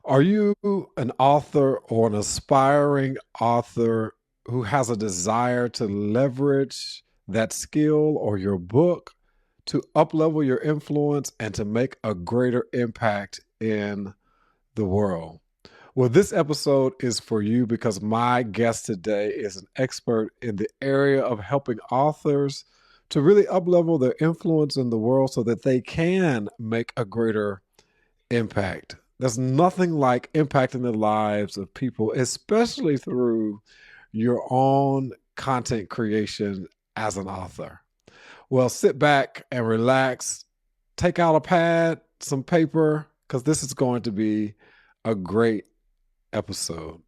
Are you an author or an aspiring author who has a desire to leverage that skill or your book to uplevel your influence and to make a greater impact in the world? Well, this episode is for you because my guest today is an expert in the area of helping authors to really uplevel their influence in the world so that they can make a greater impact. There's nothing like impacting the lives of people, especially through your own content creation as an author. Well, sit back and relax, take out a pad, some paper, because this is going to be a great episode.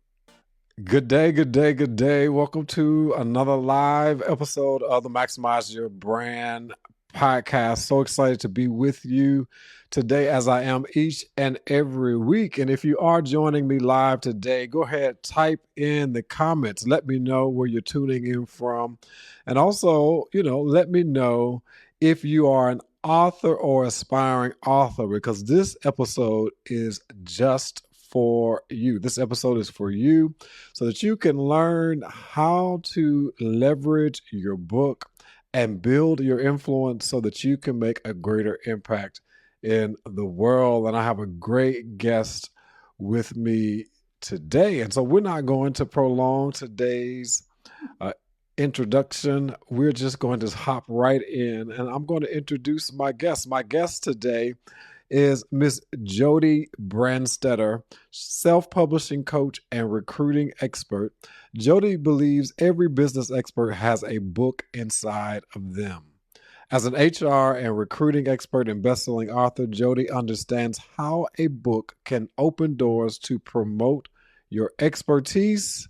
Good day, good day, good day. Welcome to another live episode of the Maximize Your Brand podcast. So excited to be with you today as I am each and every week. And if you are joining me live today, go ahead, type in the comments. Let me know where you're tuning in from. And also, let me know if you are an author or aspiring author, because this episode is just for you. This episode is for you so that you can learn how to leverage your book and build your influence so that you can make a greater impact in the world. And I have a great guest with me today. And so we're not going to prolong today's introduction. We're just going to hop right in, and I'm going to introduce my guest. My guest today is Miss Jodi Branstetter, self-publishing coach and recruiting expert. Jodi believes every business expert has a book inside of them. As an HR and recruiting expert and best-selling author, Jodi understands how a book can open doors to promote your expertise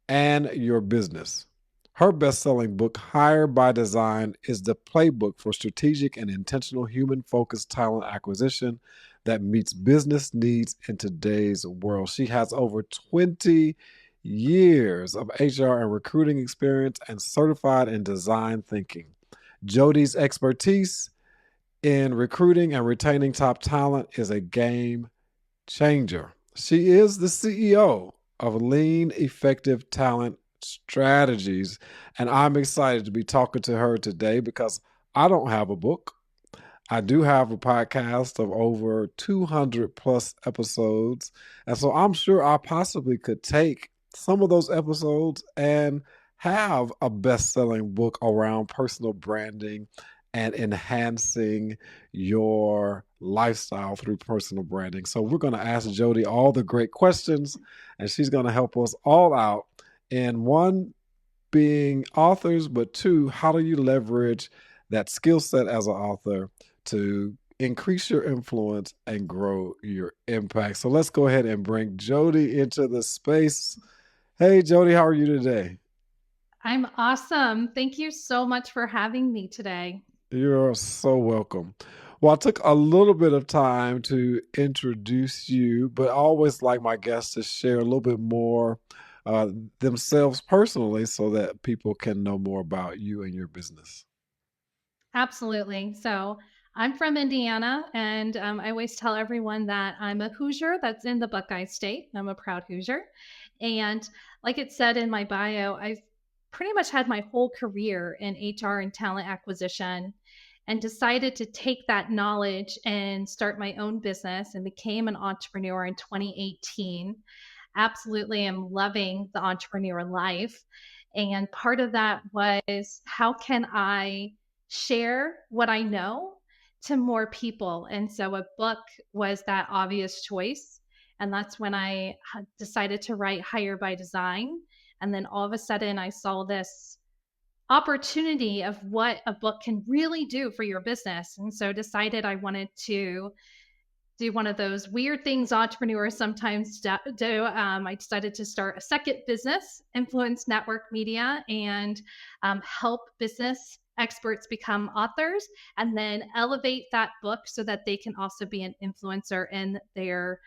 and your business. Her best-selling book, Hired by Design, is the playbook for strategic and intentional human-focused talent acquisition that meets business needs in today's world. She has over 20 years of HR and recruiting experience and certified in design thinking. Jodi's expertise in recruiting and retaining top talent is a game changer. She is the CEO of Lean Effective Talent Strategies. And I'm excited to be talking to her today because I don't have a book. I do have a podcast of over 200 plus episodes. And so I'm sure I possibly could take some of those episodes and have a best selling book around personal branding and enhancing your lifestyle through personal branding. So we're going to ask Jodi all the great questions, and she's going to help us all out in one, being authors, but two, how do you leverage that skill set as an author to increase your influence and grow your impact. So let's go ahead and bring Jodi into the space. Hey, Jodi, how are you today? I'm awesome. Thank you so much for having me today. You're so welcome. Well, I took a little bit of time to introduce you, but I always like my guests to share a little bit more uh, themselves personally so that people can know more about you and your business. Absolutely. So, I'm from Indiana, and I always tell everyone that I'm a Hoosier that's in the Buckeye State. I'm a proud Hoosier. And like it said in my bio, I've pretty much had my whole career in HR and talent acquisition and decided to take that knowledge and start my own business and became an entrepreneur in 2018. Absolutely am loving the entrepreneur life. And part of that was how can I share what I know to more people? And so a book was that obvious choice. And that's when I decided to write Hire by Design. And then all of a sudden, I saw this opportunity of what a book can really do for your business. And so decided I wanted to do one of those weird things entrepreneurs sometimes do. I decided to start a second business, Influence Network Media, and help business experts become authors and then elevate that book so that they can also be an influencer in their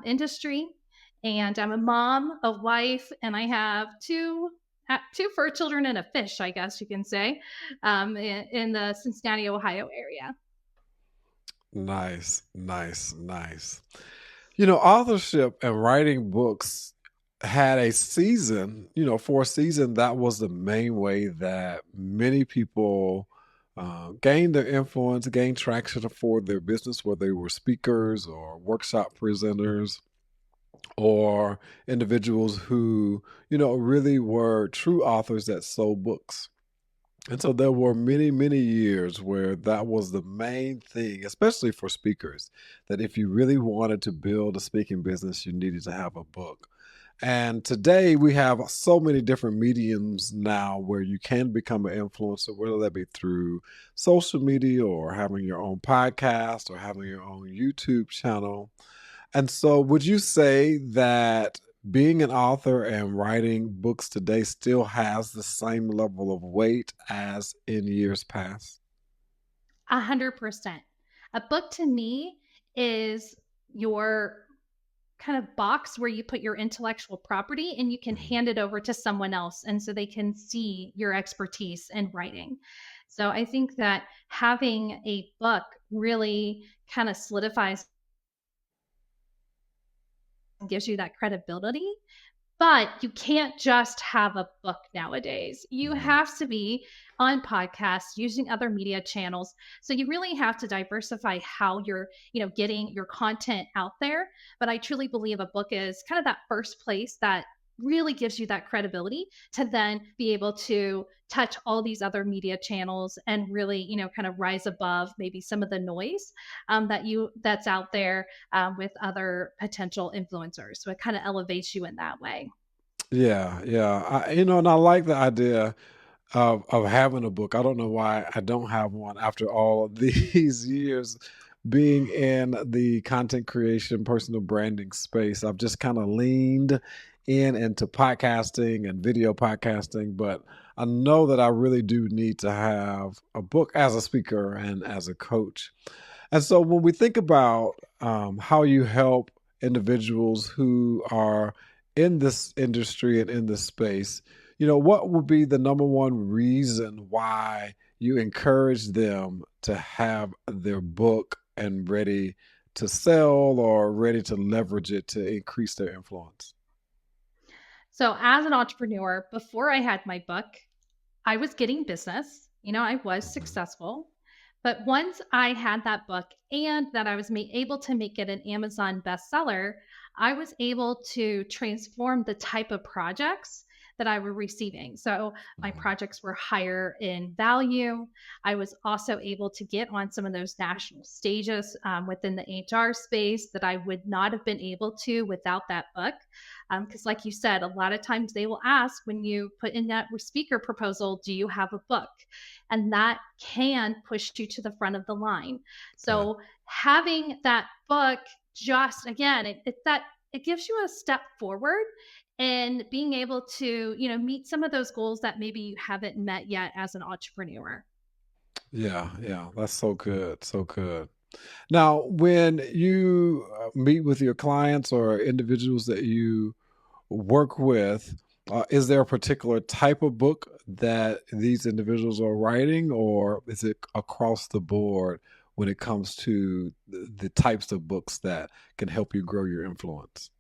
industry. And I'm a mom, a wife, and I have two fur children and a fish, I guess you can say, in the Cincinnati, Ohio area. Nice, nice, nice. Authorship and writing books had a season, for a season, that was the main way that many people gained their influence, gained traction for their business, whether they were speakers or workshop presenters or individuals who, really were true authors that sold books. And so there were many, many years where that was the main thing, especially for speakers, that if you really wanted to build a speaking business, you needed to have a book. And today we have so many different mediums now where you can become an influencer, whether that be through social media or having your own podcast or having your own YouTube channel. And so, would you say that being an author and writing books today still has the same level of weight as in years past? 100%. A book to me is your kind of box where you put your intellectual property and you can Mhm. hand it over to someone else. And so they can see your expertise in writing. So I think that having a book really kind of solidifies and gives you that credibility. But you can't just have a book nowadays. You Mhm. have to be on podcasts, using other media channels. So you really have to diversify how you're, getting your content out there. But I truly believe a book is kind of that first place that really gives you that credibility to then be able to touch all these other media channels and really, kind of rise above maybe some of the noise that's out there with other potential influencers. So it kind of elevates you in that way. Yeah, yeah. And I like the idea of having a book. I don't know why I don't have one after all of these years being in the content creation, personal branding space. I've just kind of leaned in into podcasting and video podcasting, but I know that I really do need to have a book as a speaker and as a coach. And so when we think about how you help individuals who are in this industry and in this space, what would be the number one reason why you encourage them to have their book and ready to sell or ready to leverage it to increase their influence? So, as an entrepreneur, before I had my book, I was getting business. I was Mhm. successful. But once I had that book and that I was able to make it an Amazon bestseller, I was able to transform the type of projects that I were receiving. So my Mhm. projects were higher in value. I was also able to get on some of those national stages within the HR space that I would not have been able to without that book. Because, like you said, a lot of times they will ask when you put in that speaker proposal, do you have a book? And that can push you to the front of the line. Good. So, having that book just again, it gives you a step forward and being able to, meet some of those goals that maybe you haven't met yet as an entrepreneur. Yeah, yeah, that's so good, so good. Now, when you meet with your clients or individuals that you work with, is there a particular type of book that these individuals are writing, or is it across the board when it comes to the types of books that can help you grow your influence?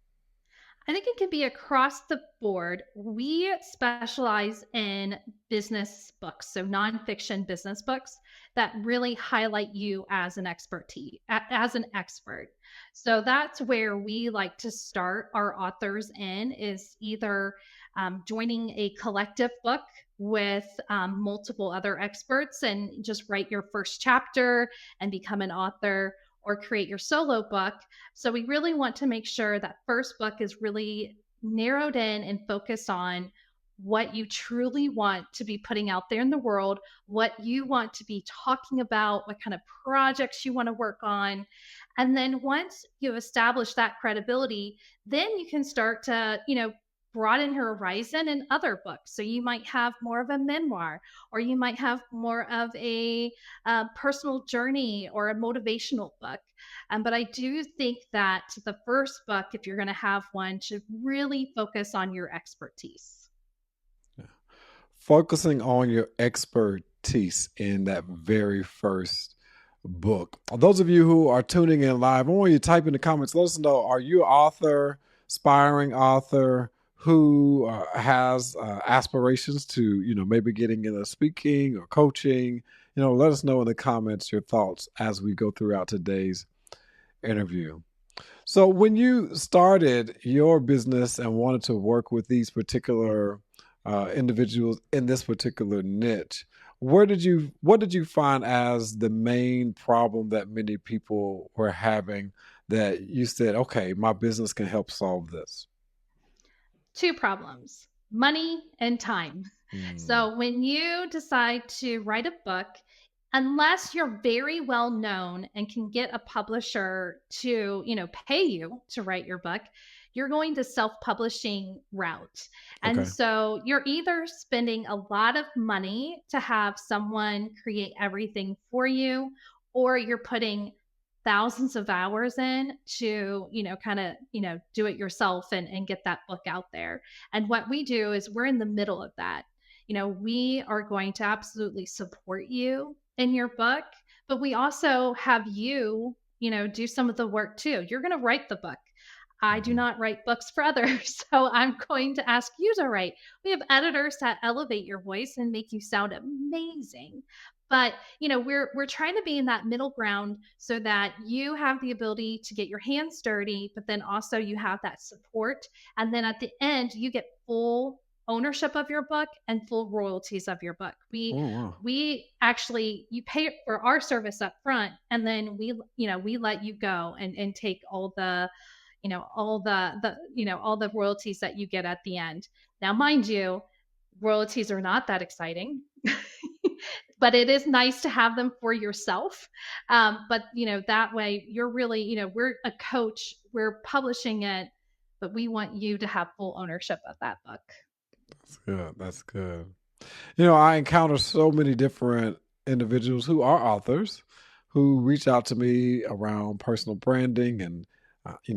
I think it can be across the board. We specialize in business books, so nonfiction business books that really highlight you as as an expert. So that's where we like to start our authors in is either joining a collective book with multiple other experts and just write your first chapter and become an author or create your solo book. So we really want to make sure that first book is really narrowed in and focused on what you truly want to be putting out there in the world, what you want to be talking about, what kind of projects you want to work on. And then once you've established that credibility, then you can start to, broaden your horizon in other books. So you might have more of a memoir, or you might have more of a personal journey or a motivational book. But I do think that the first book, if you're going to have one, should really focus on your expertise. Yeah. Focusing on your expertise in that very first book. Those of you who are tuning in live, I want you to type in the comments. Let us know, are you an author, aspiring author who has aspirations to, maybe getting into speaking or coaching? Let us know in the comments your thoughts as we go throughout today's interview. So when you started your business and wanted to work with these particular individuals in this particular niche, what did you find as the main problem that many people were having that you said, okay, my business can help solve this? Two problems: money and time. Mm, So when you decide to write a book, unless you're very well known and can get a publisher to, pay you to write your book, you're going the self-publishing route. And okay. so you're either spending a lot of money to have someone create everything for you, or you're putting thousands of hours in to, kind of, do it yourself and get that book out there. And what we do is we're in the middle of that. We are going to absolutely support you in your book, but we also have you, do some of the work too. You're going to write the book. I do Mhm. not write books for others, so I'm going to ask you to write. We have editors that elevate your voice and make you sound amazing. But, we're trying to be in that middle ground so that you have the ability to get your hands dirty, but then also you have that support. And then at the end, you get full ownership of your book and full royalties of your book. We Oh, wow. we actually, you pay for our service up front, and then we let you go and take all the, all the royalties that you get at the end. Now, mind you, royalties are not that exciting. But it is nice to have them for yourself. But that way you're really, we're a coach, we're publishing it, but we want you to have full ownership of that book. That's good. That's good. I encounter so many different individuals who are authors who reach out to me around personal branding and,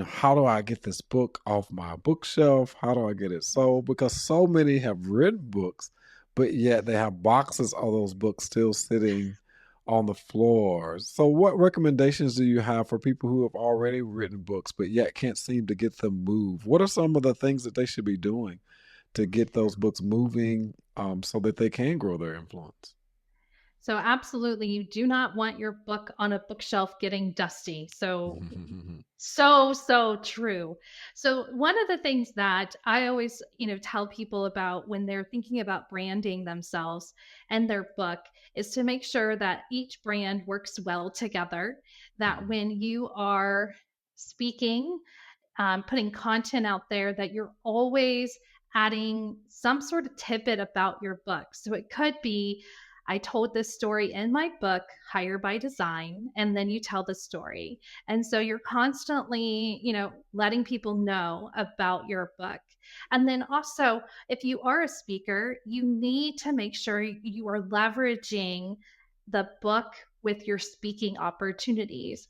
how do I get this book off my bookshelf? How do I get it sold? Because so many have written books, but yet they have boxes of those books still sitting on the floor. So, what recommendations do you have for people who have already written books, but yet can't seem to get them moved? What are some of the things that they should be doing to get those books moving, so that they can grow their influence? So absolutely, you do not want your book on a bookshelf getting dusty. So true. So one of the things that I always, tell people about when they're thinking about branding themselves and their book is to make sure that each brand works well together, that Mhm. when you are speaking, putting content out there, that you're always adding some sort of tidbit about your book. So it could be, I told this story in my book, Hire by Design, and then you tell the story. And so you're constantly, letting people know about your book. And then also, if you are a speaker, you need to make sure you are leveraging the book with your speaking opportunities.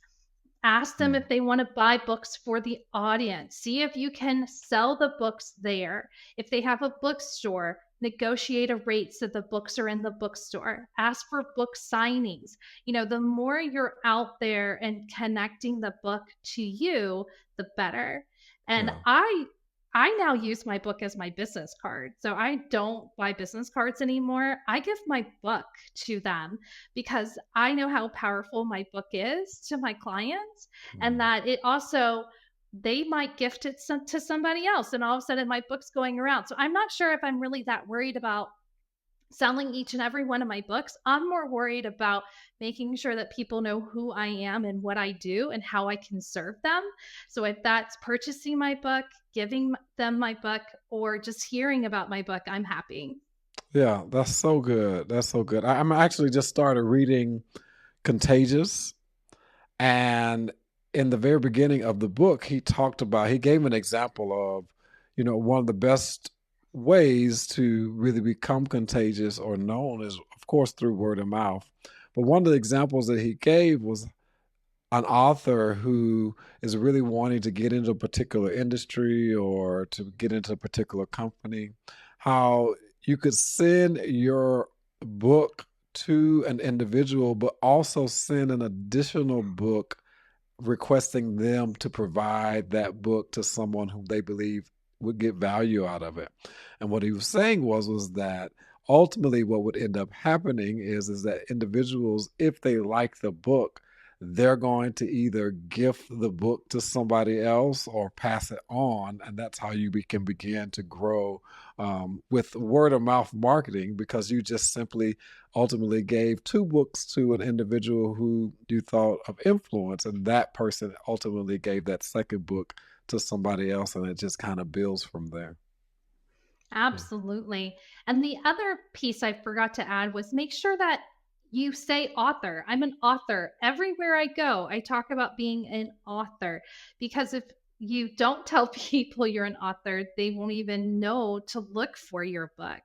Ask them Mm. if they want to buy books for the audience. See if you can sell the books there. If they have a bookstore, negotiate a rate so the books are in the bookstore. Ask for book signings. The more you're out there and connecting the book to you, the better. And Yeah. I now use my book as my business card. So I don't buy business cards anymore. I give my book to them because I know how powerful my book is to my clients, and Mm. that it also, they might gift it to somebody else, and all of a sudden my book's going around. So I'm not sure if I'm really that worried about selling each and every one of my books. I'm more worried about making sure that people know who I am and what I do and how I can serve them. So if that's purchasing my book, giving them my book, or just hearing about my book, I'm happy. Yeah, that's so good. That's so good. I'm actually just started reading Contagious, and in the very beginning of the book, he gave an example of, one of the best ways to really become contagious or known is, of course, through word of mouth. But one of the examples that he gave was an author who is really wanting to get into a particular industry or to get into a particular company, how you could send your book to an individual, but also send an additional book requesting them to provide that book to someone who they believe would get value out of it. And what he was saying was that ultimately what would end up happening is that individuals, if they like the book, they're going to either gift the book to somebody else or pass it on, and that's how can begin to grow with word of mouth marketing, because you just simply ultimately gave two books to an individual who you thought of influence, and that person ultimately gave that second book to somebody else, and it just kind of builds from there. Yeah. Absolutely. And the other piece I forgot to add was make sure that you say author. I'm an author. Everywhere I go, I talk about being an author, because if you don't tell people you're an author, they won't even know to look for your book.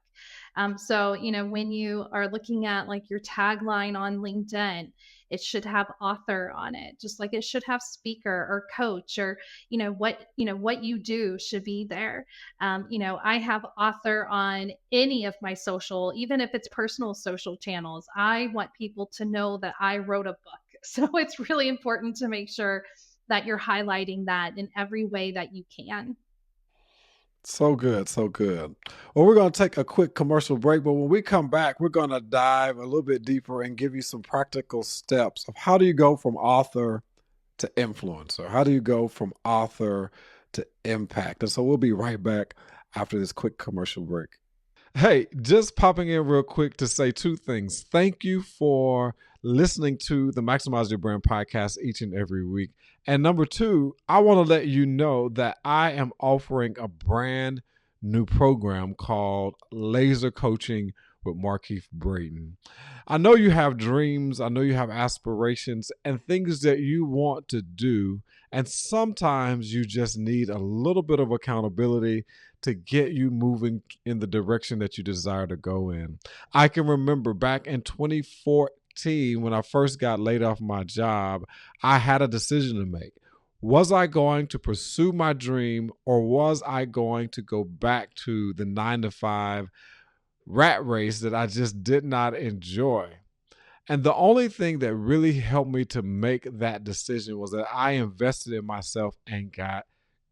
So, when you are looking at like your tagline on LinkedIn, it should have author on it, just like it should have speaker or coach, or, what you do should be there. I have author on any of my social, even if it's personal social channels. I want people to know that I wrote a book. So it's really important to make sure that you're highlighting that in every way that you can. So good, so good. Well, we're going to take a quick commercial break, but when we come back, we're going to dive a little bit deeper and give you some practical steps of how do you go from author to influencer? How do you go from author to impact? And so we'll be right back after this quick commercial break. Hey, just popping in real quick to say two things. Thank you for listening to the Maximize Your Brand podcast each and every week. And number two, I want to let you know that I am offering a brand new program called Laser Coaching with Markeith Braden. I know you have dreams, I know you have aspirations and things that you want to do. And sometimes you just need a little bit of accountability to get you moving in the direction that you desire to go in. I can remember back in 2014 when I first got laid off my job, I had a decision to make. Was I going to pursue my dream, or was I going to go back to the 9 to 5 rat race that I just did not enjoy? And the only thing that really helped me to make that decision was that I invested in myself and got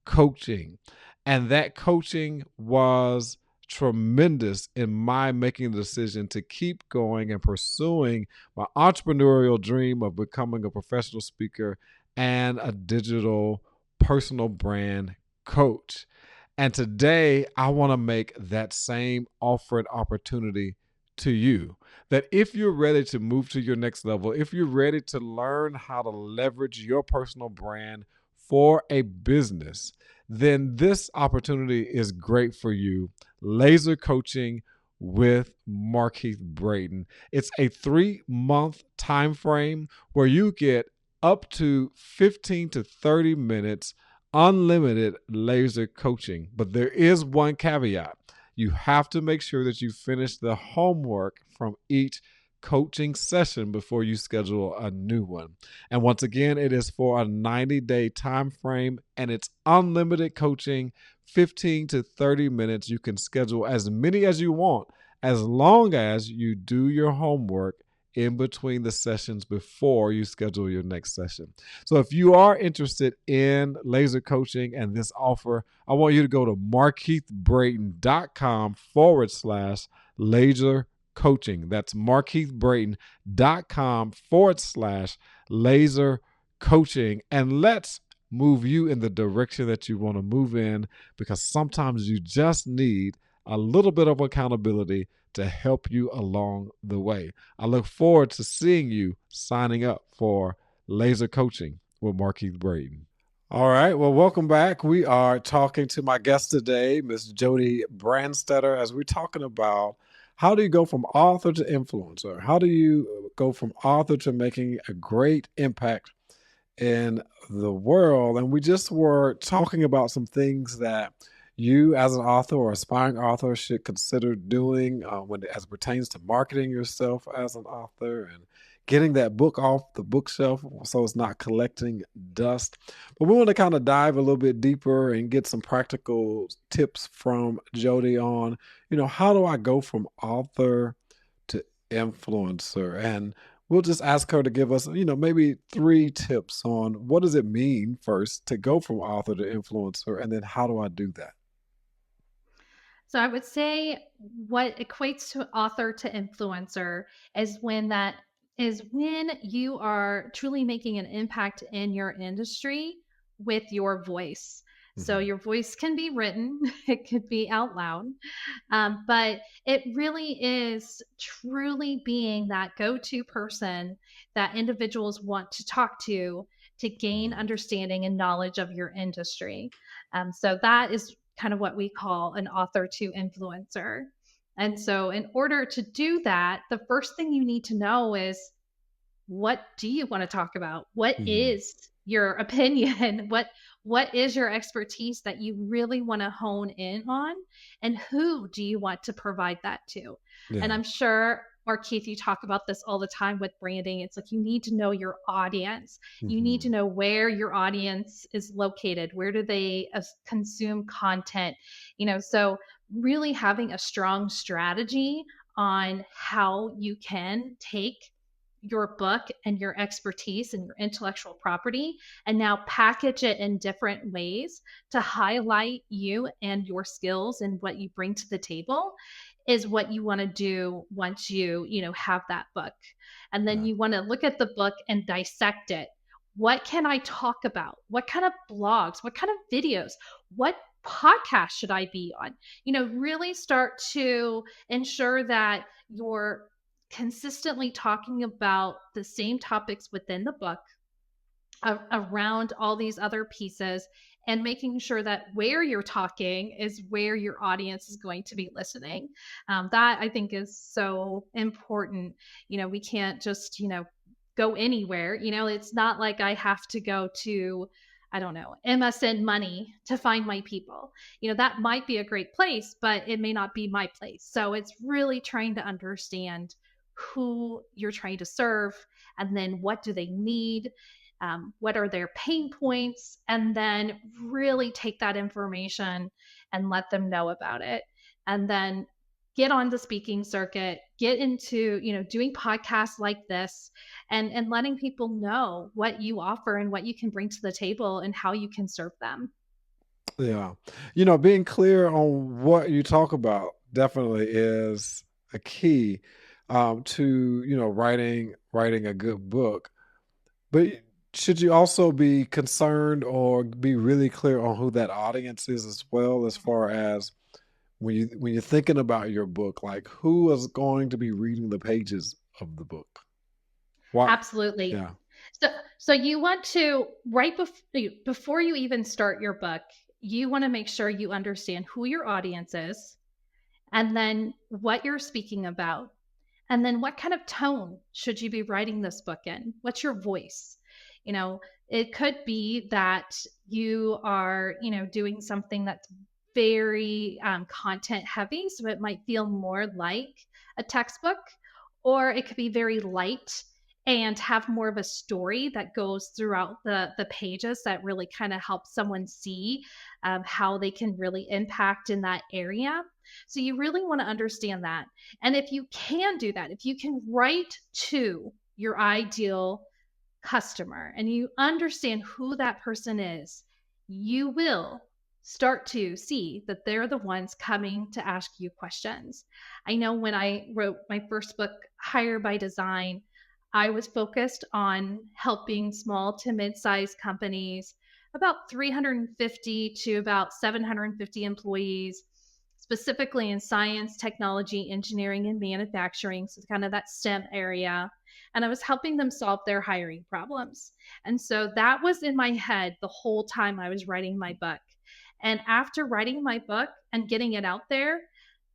coaching. And that coaching was tremendous in my making the decision to keep going and pursuing my entrepreneurial dream of becoming a professional speaker and a digital personal brand coach. And today, I want to make that same offered opportunity to you. That if you're ready to move to your next level, if you're ready to learn how to leverage your personal brand for a business, then this opportunity is great for you. Laser coaching with Markeith Braden. It's a 3-month time frame where you get up to 15 to 30 minutes unlimited laser coaching. But there is one caveat. You have to make sure that you finish the homework from each coaching session before you schedule a new one. And once again, it is for a 90-day time frame, and it's unlimited coaching, 15 to 30 minutes. You can schedule as many as you want, as long as you do your homework in between the sessions before you schedule your next session. So if you are interested in laser coaching and this offer, I want you to go to markeithbraden.com/laser coaching. That's markeithbraden.com/laser coaching. And let's move you in the direction that you want to move in, because sometimes you just need a little bit of accountability to help you along the way. I look forward to seeing you signing up for laser coaching with Markeith Braden. All right. Well, welcome back. We are talking to my guest today, Miss Jodi Branstetter, as we're talking about how do you go from author to influencer? How do you go from author to making a great impact in the world? And we just were talking about some things that you as an author or aspiring author should consider doing as it pertains to marketing yourself as an author and getting that book off the bookshelf so it's not collecting dust. But we want to kind of dive a little bit deeper and get some practical tips from Jodi on, how do I go from author to influencer, and we'll just ask her to give us, maybe 3 tips on what does it mean first to go from author to influencer, and then how do I do that? So I would say what equates to author to influencer is when you are truly making an impact in your industry with your voice. So Mhm. your voice can be written, it could be out loud, but it really is truly being that go-to person that individuals want to talk to gain Mhm. understanding and knowledge of your industry. So that is kind of what we call an author to influencer. And so, in order to do that, the first thing you need to know is, what do you want to talk about? What Mhm. is your opinion? What is your expertise that you really want to hone in on? And who do you want to provide that to? And Yeah. I'm sure, Markeith, you talk about this all the time with branding. It's like you need to know your audience. You need to Mhm. know where your audience is located. Where do they consume content? So really having a strong strategy on how you can take your book and your expertise and your intellectual property and now package it in different ways to highlight you and your skills and what you bring to the table is what you want to do once you have that book. And then Yeah. you want to look at the book and dissect it. What can I talk about? What kind of blogs? What kind of videos? What podcast should I be on? Really start to ensure that you're consistently talking about the same topics within the book around all these other pieces and making sure that where you're talking is where your audience is going to be listening. That I think is so important. We can't just go anywhere. It's not like I have to go to, I don't know, MSN Money to find my people. That might be a great place, but it may not be my place. So it's really trying to understand who you're trying to serve, and then what do they need, what are their pain points, and then really take that information and let them know about it. And then get on the speaking circuit, get into doing podcasts like this, and letting people know what you offer and what you can bring to the table and how you can serve them. Yeah. Being clear on what you talk about definitely is a key to, writing a good book. But should you also be concerned or be really clear on who that audience is as well, as far as when you're thinking about your book, like who is going to be reading the pages of the book? What? Absolutely. Yeah. So you want to, right before you even start your book, you want to make sure you understand who your audience is, and then what you're speaking about, and then what kind of tone should you be writing this book in? What's your voice? You know, it could be that you are, doing something that's very content heavy. So it might feel more like a textbook, or it could be very light and have more of a story that goes throughout the pages that really kind of helps someone see how they can really impact in that area. So you really want to understand that. And if you can do that, if you can write to your ideal customer and you understand who that person is, you will start to see that they're the ones coming to ask you questions. I know when I wrote my first book, Hire by Design, I was focused on helping small to mid sized companies, about 350 to about 750 employees, specifically in science, technology, engineering, and manufacturing. So, kind of that STEM area. And I was helping them solve their hiring problems. And so that was in my head the whole time I was writing my book. And after writing my book and getting it out there,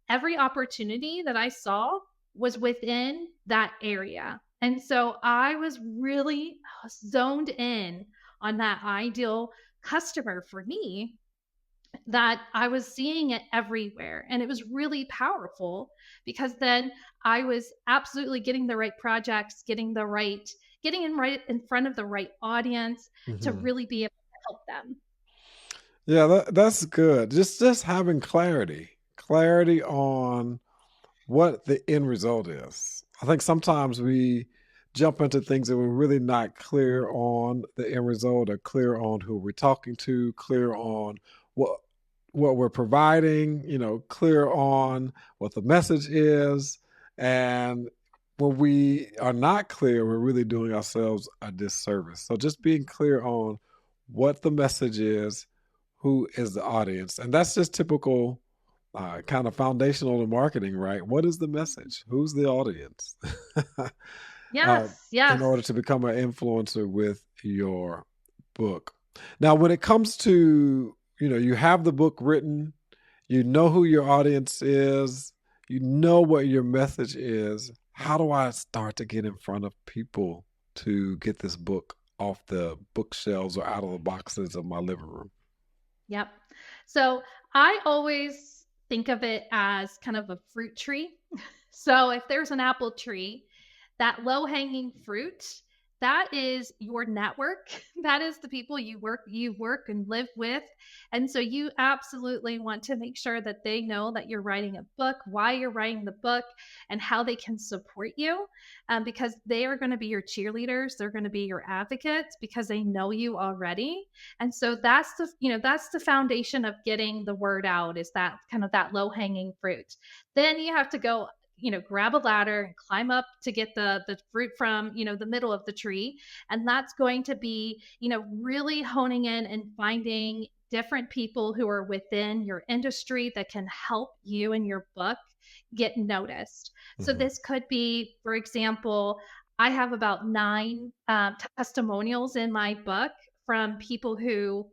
every opportunity that I saw was within that area. And so I was really zoned in on that ideal customer for me, that I was seeing it everywhere. And it was really powerful because then I was absolutely getting the right projects, getting in right in front of the right audience to Mhm. really be able to help them. Yeah, that's good. Just having clarity on what the end result is. I think sometimes we jump into things that we're really not clear on the end result or clear on who we're talking to, clear on what what we're providing, clear on what the message is. And when we are not clear, we're really doing ourselves a disservice. So just being clear on what the message is, who is the audience. And that's just typical kind of foundational to marketing, right? What is the message? Who's the audience? uh, Yes, in yes. order to become an influencer with your book. Now, when it comes to, you have the book written, you know who your audience is, you know what your message is. How do I start to get in front of people to get this book off the bookshelves or out of the boxes of my living room? Yep. So I always think of it as kind of a fruit tree. So if there's an apple tree, that low hanging fruit, that is your network. That is the people you work and live with. And so you absolutely want to make sure that they know that you're writing a book, why you're writing the book, and how they can support you, because they are going to be your cheerleaders. They're going to be your advocates because they know you already. And so that's the foundation of getting the word out, is that kind of that low hanging fruit. Then you have to go, grab a ladder and climb up to get the fruit from, the middle of the tree. And that's going to be, really honing in and finding different people who are within your industry that can help you and your book get noticed. So Mhm. this could be, for example, I have about 9 testimonials in my book from people who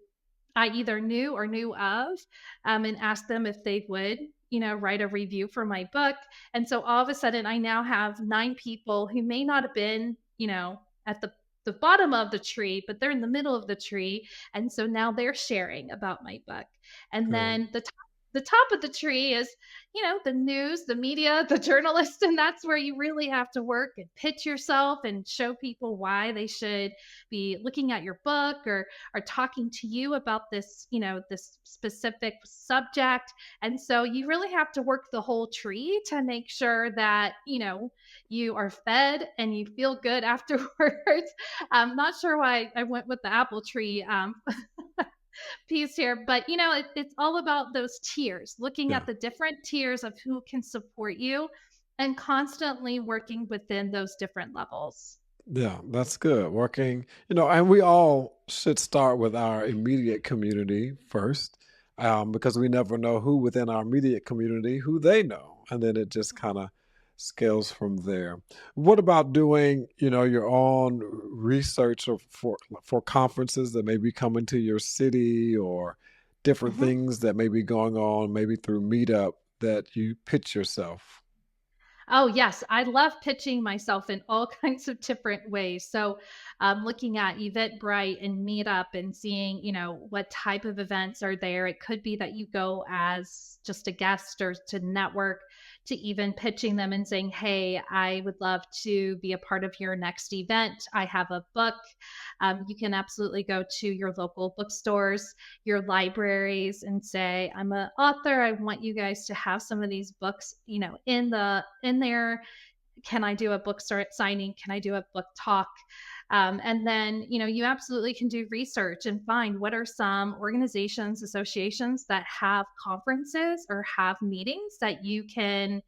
I either knew or knew of, and asked them if they would, write a review for my book. And so all of a sudden, I now have 9 people who may not have been, at the bottom of the tree, but they're in the middle of the tree. And so now they're sharing about my book. And Good. then the top of the tree is, the news, the media, the journalists, and that's where you really have to work and pitch yourself and show people why they should be looking at your book, or are talking to you about this, this specific subject. And so you really have to work the whole tree to make sure that, you are fed and you feel good afterwards. I'm not sure why I went with the apple tree piece here, but it's all about those tiers, looking Yeah. at the different tiers of who can support you and constantly working within those different levels. Yeah, that's good. Working, and we all should start with our immediate community first, because we never know who within our immediate community, who they know. And then it just kind of scales from there. What about doing, your own research or for conferences that may be coming to your city or different Mhm. things that may be going on, maybe through Meetup that you pitch yourself? Oh, yes. I love pitching myself in all kinds of different ways. So, looking at Eventbrite and Meetup and seeing, what type of events are there. It could be that you go as just a guest or to network, to even pitching them and saying, hey, I would love to be a part of your next event. I have a book. You can absolutely go to your local bookstores, your libraries, and say, I'm an author. I want you guys to have some of these books, in there. Can I do a book signing? Can I do a book talk? And then, you absolutely can do research and find what are some organizations, associations that have conferences or have meetings that you can,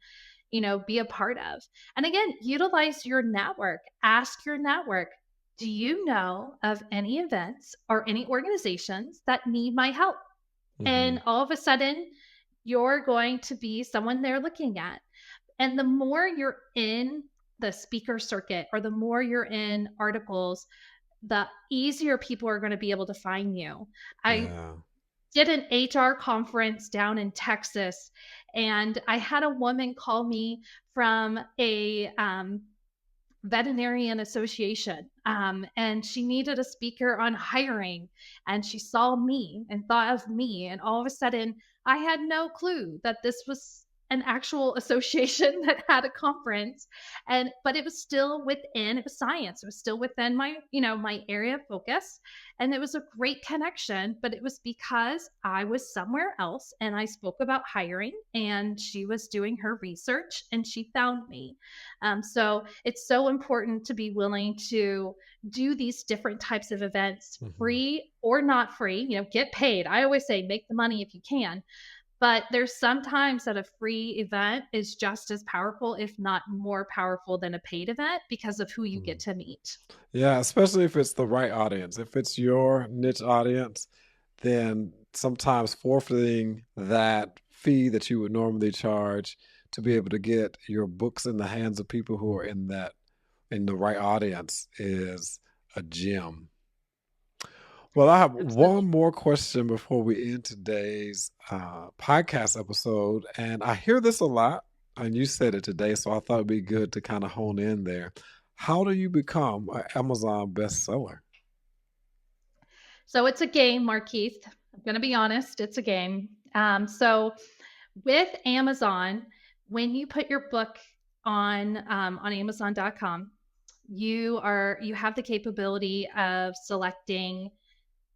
be a part of. And again, utilize your network. Ask your network, do you know of any events or any organizations that need my help? Hmm. And all of a sudden, you're going to be someone they're looking at. And the more you're in the speaker circuit, or the more you're in articles, the easier people are going to be able to find you. I Yeah. did an HR conference down in Texas, and I had a woman call me from a veterinarian association, and she needed a speaker on hiring, and she saw me and thought of me, and all of a sudden I had no clue that this was an actual association that had a conference, but it was still within, it was science, it was still within my, my area of focus, and it was a great connection. But it was because I was somewhere else and I spoke about hiring, and she was doing her research and she found me. So it's so important to be willing to do these different types of events, Mhm. free or not free. Get paid. I always say make the money if you can, but there's sometimes that a free event is just as powerful, if not more powerful, than a paid event because of who you get Mhm. to meet. Yeah, especially if it's the right audience. If it's your niche audience, then sometimes forfeiting that fee that you would normally charge to be able to get your books in the hands of people who are in the right audience is a gem. Well, I have one Absolutely. more question before we end today's podcast episode. And I hear this a lot, and you said it today, so I thought it'd be good to kind of hone in there. How do you become an Amazon bestseller? So it's a game, Markeith. I'm going to be honest, it's a game. So with Amazon, when you put your book on Amazon.com, you have the capability of selecting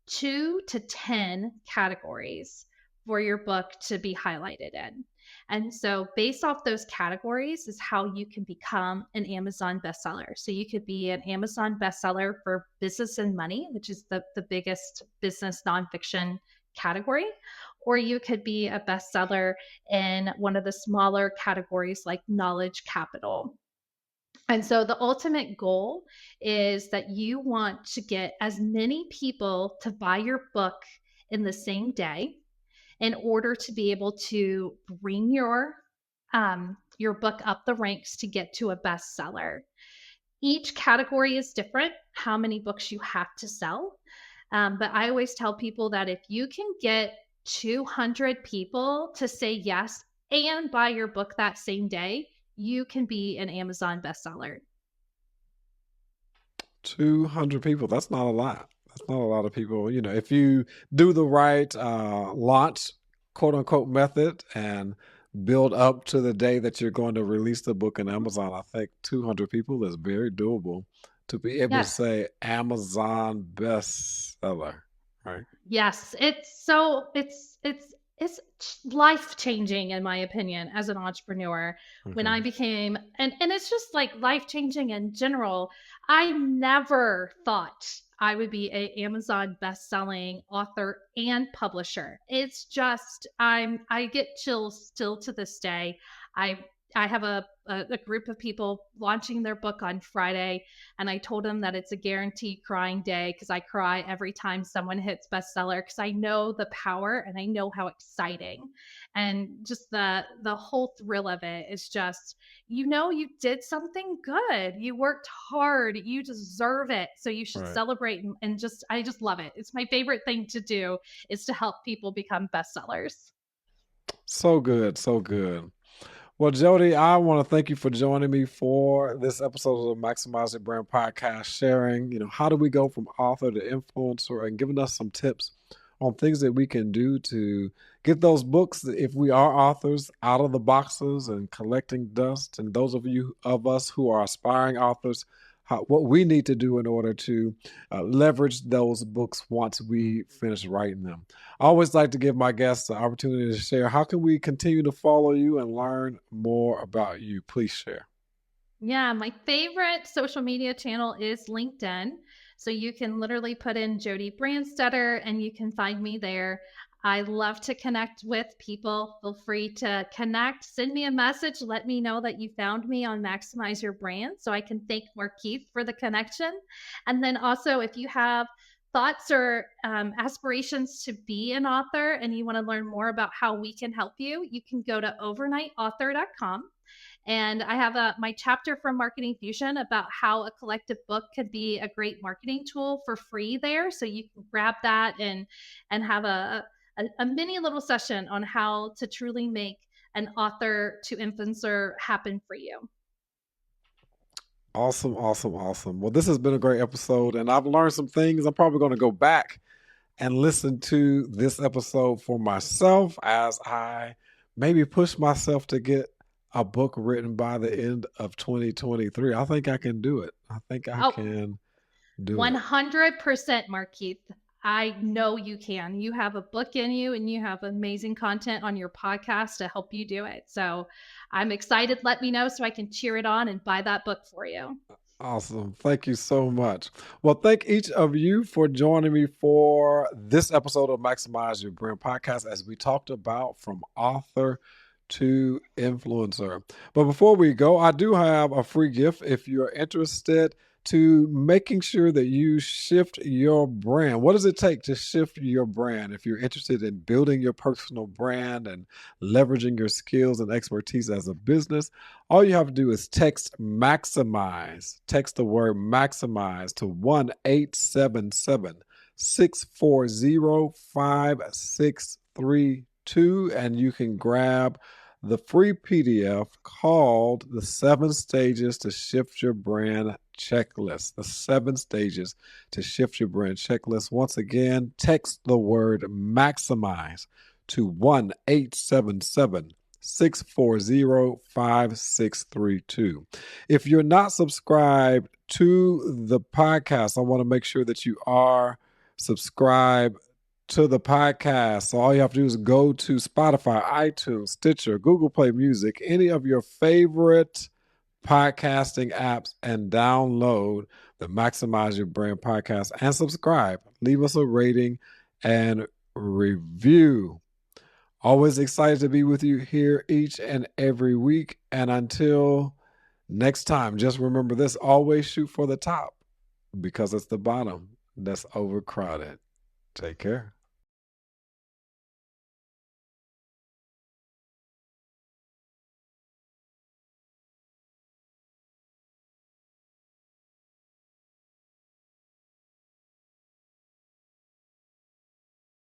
2 to 10 categories for your book to be highlighted in. And so, based off those categories, is how you can become an Amazon bestseller. So, you could be an Amazon bestseller for business and money, which is the biggest business nonfiction category, or you could be a bestseller in one of the smaller categories like knowledge capital. And so the ultimate goal is that you want to get as many people to buy your book in the same day in order to be able to bring your book up the ranks to get to a bestseller. Each category is different, how many books you have to sell. But I always tell people that if you can get 200 people to say yes and buy your book that same day, you can be an Amazon bestseller. 200 people. That's not a lot. That's not a lot of people. If you do the right launch, quote unquote, method and build up to the day that you're going to release the book in Amazon, I think 200 people is very doable to be able to Yes. say Amazon bestseller, right? Yes, it's so it's life changing in my opinion as an entrepreneur. When I Mhm. became, and it's just like life changing in general. I never thought I would be a Amazon best selling author and publisher. It's just I get chills still to this day. I I have a group of people launching their book on Friday, and I told them that it's a guaranteed crying day because I cry every time someone hits bestseller because I know the power and I know how exciting, and just the whole thrill of it is just, you did something good, you worked hard, you deserve it, so you should Right. celebrate, and just I just love it. It's my favorite thing to do, is to help people become bestsellers. So good. So good. Well, Jody, I want to thank you for joining me for this episode of the Maximize Your Brand podcast, sharing, how do we go from author to influencer and giving us some tips on things that we can do to get those books, if we are authors, out of the boxes and collecting dust. And those of us who are aspiring authors, what we need to do in order to leverage those books once we finish writing them. I always like to give my guests the opportunity to share. How can we continue to follow you and learn more about you? Please share. Yeah, my favorite social media channel is LinkedIn. So you can literally put in Jodi Branstetter and you can find me there. I love to connect with people. Feel free to connect, send me a message, let me know that you found me on Maximize Your Brand so I can thank Markeith for the connection. And then also, if you have thoughts or aspirations to be an author and you want to learn more about how we can help you, you can go to overnightauthor.com, and I have my chapter from Marketing Fusion about how a collective book could be a great marketing tool for free there. So you can grab that and have a mini little session on how to truly make an author to influencer happen for you. Awesome, awesome, awesome. Well, this has been a great episode, and I've learned some things. I'm probably going to go back and listen to this episode for myself as I maybe push myself to get a book written by the end of 2023. I think I can do it. I think I Oh, can do it. 100% Markeith. I know you can. You have a book in you and you have amazing content on your podcast to help you do it. So I'm excited. Let me know so I can cheer it on and buy that book for you. Awesome. Thank you so much. Well, thank each of you for joining me for this episode of Maximize Your Brand podcast as we talked about from author to influencer. But before we go, I do have a free gift if you're interested to making sure that you shift your brand. What does it take to shift your brand? If you're interested in building your personal brand and leveraging your skills and expertise as a business, all you have to do is text maximize. Text the word maximize to 1-877 640 5632, and you can grab the free PDF called The 7 Stages to Shift Your Brand Checklist. The 7 Stages to Shift Your Brand Checklist. Once again, text the word maximize to 1-877 640 5632. If you're not subscribed to the podcast, I want to make sure that you are subscribed to the podcast. So all you have to do is go to Spotify, iTunes, Stitcher, Google Play Music, any of your favorite podcasting apps, and download the Maximize Your Brand podcast and subscribe. Leave us a rating and review. Always excited to be with you here each and every week. And until next time, just remember this: always shoot for the top because it's the bottom that's overcrowded. Take care.